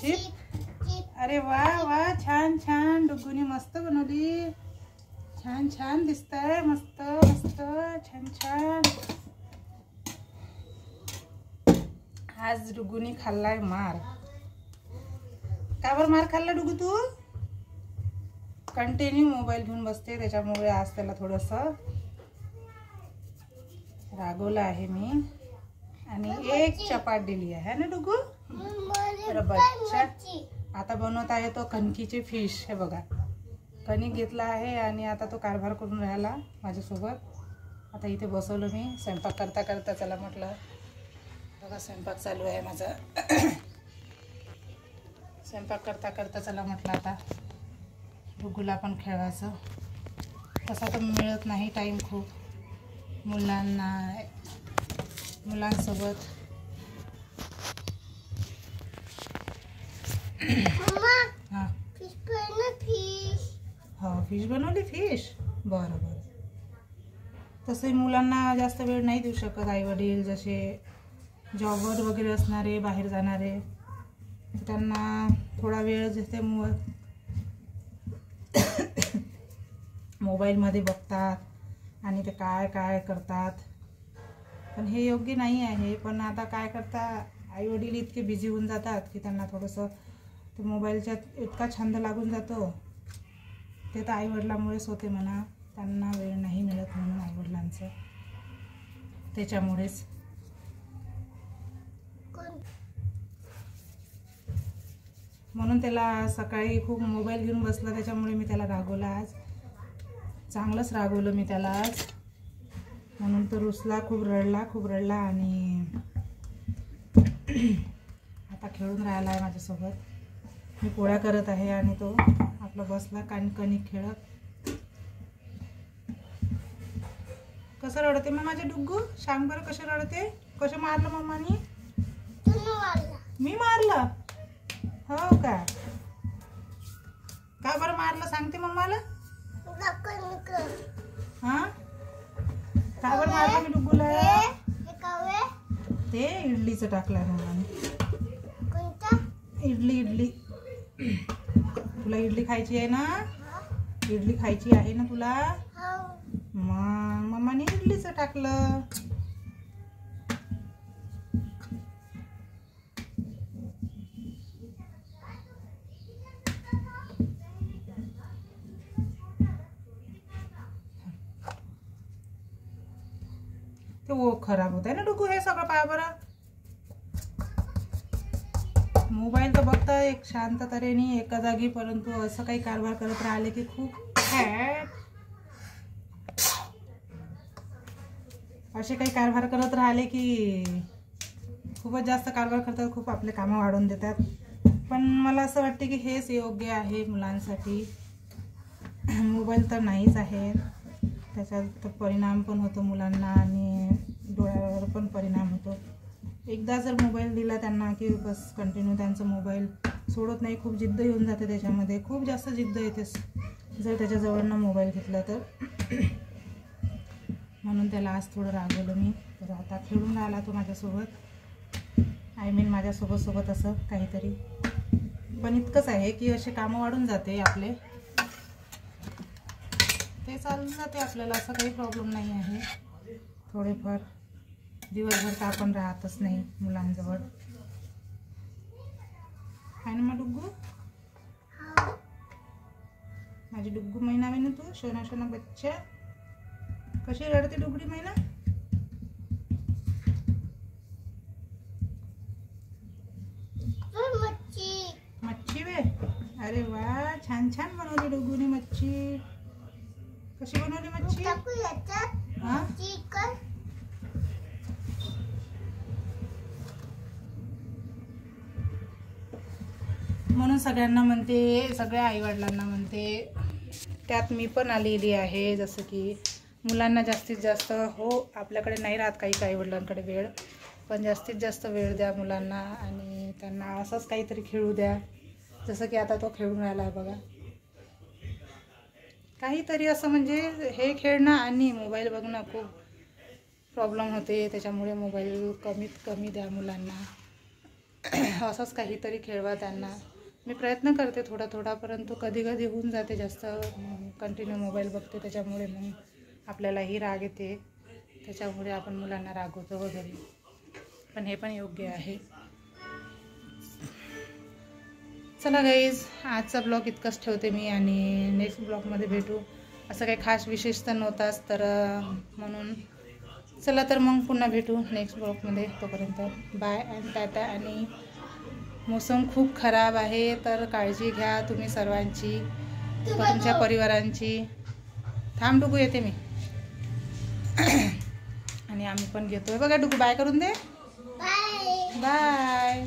Chip. अरे वा वा, छान छान डुगूनी मस्त बनवली, छान छान दिसतंय, मस्त मस्त, छान छान। आज डुगूनी खाल्लाय मार। का बरं मार खाल्ला डुगू तू? कंटिन्यू मोबाईल घेऊन बसते, त्याच्यामुळे आज त्याला थोडंसं रागवलं आहे मी आणि एक चपाट दिली आहे ना डुगू। बच्चा आता बनवत आहे तो कणकीचे फिश। हे बघा, कणिक घेतला आहे आणि आता तो कारभार करून राहिला माझ्यासोबत। आता इथे बसवलं मी स्वयंपाक करता करता, चला म्हटलं बघा स्वयंपाक चालू आहे माझा। स्वयंपाक करता करता चला म्हटलं आता डुगूला पण खेळायचं। तसा तर मिळत नाही टाईम खूप मुलांसोबत। हां हो, फिश बनवली, फिश। बरं बरं। तसंही मुलांना जास्त वेळ नाही देऊ शकत आई वडील, जसे जॉबवर वगैरे असणारे, बाहेर जाणारे, त्यांना थोडा वेळ जसे मोबाईलमध्ये बघतात आणि ते काय काय करतात, पण हे योग्य नाही आहे। पण आता काय करता, आई वडील इतके बिझी होऊन जातात की त्यांना थोडंसं ते मोबाईलचा इतका छंद लागून जातो। ते तर आईवडिलांमुळेच होते म्हणा, त्यांना वेळ नाही मिळत म्हणून आईवडिलांचं, त्याच्यामुळेच। म्हणून त्याला सकाळी खूप मोबाईल घेऊन बसला, त्याच्यामुळे मी त्याला रागवलं आज, चांगलंच रागवलं मी त्याला आज। म्हणून तो रुसला, खूप रडला आणि आता खेळून राहिला आहे माझ्यासोबत। मी पोळ्या करत आहे आणि तो आपला बसला कणिक खेळत। कसं रडते मग माझे डुग्गू? सांग बरं, कसे रडते? कसं मारलं मम्मानी? मी मारलं? हो का? का बरं मारलं सांगते मम्माला? हां, का बरं मारलं मी डुग्गूला? ते इडलीचं टाकलं मम्माने। इडली तुला इडली खायची आहे ना? इडली खायची आहे ना तुला? मग मम्माने इडलीचं टाकलं। ते वो खराब होत आहे ना डुगू, हे सगळं पहा बरं। मोबाईल तर बघता एक शांत तऱ्हेने एका जागी, परंतु असं काही कारभार करत राहिले की खूप असे काही कारभार करत राहिले की खूपच जास्त कारभार करतात, खूप आपले कामं वाढवून देतात। पण मला असं वाटते की हेच योग्य आहे मुलांसाठी। मोबाईल तर नाहीच आहे, त्याचा परिणाम पण होतो मुलांना आणि डोळ्यावर पण परिणाम होतो। एकदा जर मोबाईल दिला त्यांना की बस कंटिन्यू त्यांचं मोबाईल सोडत नाही, खूप जिद्द येऊन जाते त्याच्यामध्ये, खूप जास्त जिद्द येते जर त्याच्याजवळनं मोबाईल घेतला तर। म्हणून त्याला आज थोडं रागवलं मी। तर आता खेळून राहिला तो माझ्यासोबत, माझ्यासोबत असं काहीतरी। पण इतकंच आहे की असे कामं वाढून जाते आपले, ते चालून जाते आपल्याला, असं काही प्रॉब्लेम नाही आहे। थोडेफार दिवसभर तर आपण राहतच नाही मुलांजवळ, आहे ना मग डुग्गू? माझी डुग्गू मैना ना तू, सोना बच्चा। कशी रडते डुगडी मैना? मच्छी वे, अरे वा, छान छान बनवली डुग्गूने मच्छी। कशी बनवली मच्छी? हां, म्हणून सगळ्यांना म्हणते, सगळ्या आईवडिलांना म्हणते, त्यात मी पण आलेली आहे। जसं की मुलांना जास्तीत जास्त, हो आपल्याकडे नाही राहत काही आईवडिलांकडे वेळ, पण जास्तीत जास्त वेळ द्या मुलांना आणि त्यांना असंच काहीतरी खेळू द्या। जसं की आता तो खेळून राहिला आहे बघा, काहीतरी असं, म्हणजे हे खेळणं आणि मोबाईल बघणं खूप प्रॉब्लेम होते, त्याच्यामुळे मोबाईल कमीत कमी द्या मुलांना। असंच काहीतरी खेळवा त्यांना. मी प्रयत्न करते थोडा थोडा, परंतु कधी कधी होऊन जाते जास्त कंटिन्यू मोबाईल बघते, त्याच्यामुळे मग आपल्यालाही राग येते, त्याच्यामुळे आपण मुलांना रागवतो वगैरे. पण हे पण योग्य आहे. चला गाईज, आजचा ब्लॉग इतकंच ठेवते मी आणि नेक्स्ट ब्लॉगमध्ये भेटू. असं काही खास विशेष तर नव्हताच तर म्हणून चला तर मग पुन्हा भेटू नेक्स्ट ब्लॉगमध्ये. तोपर्यंत बाय अँड टाटा. आणि मोसम खूप खराब आहे तर काळजी घ्या तुम्ही सर्वांची, तुमच्या परिवारांची. थांब डुगू, येते मी. आणि आम्ही पण घेतोय बघा. डुगू बाय करून दे. बाय.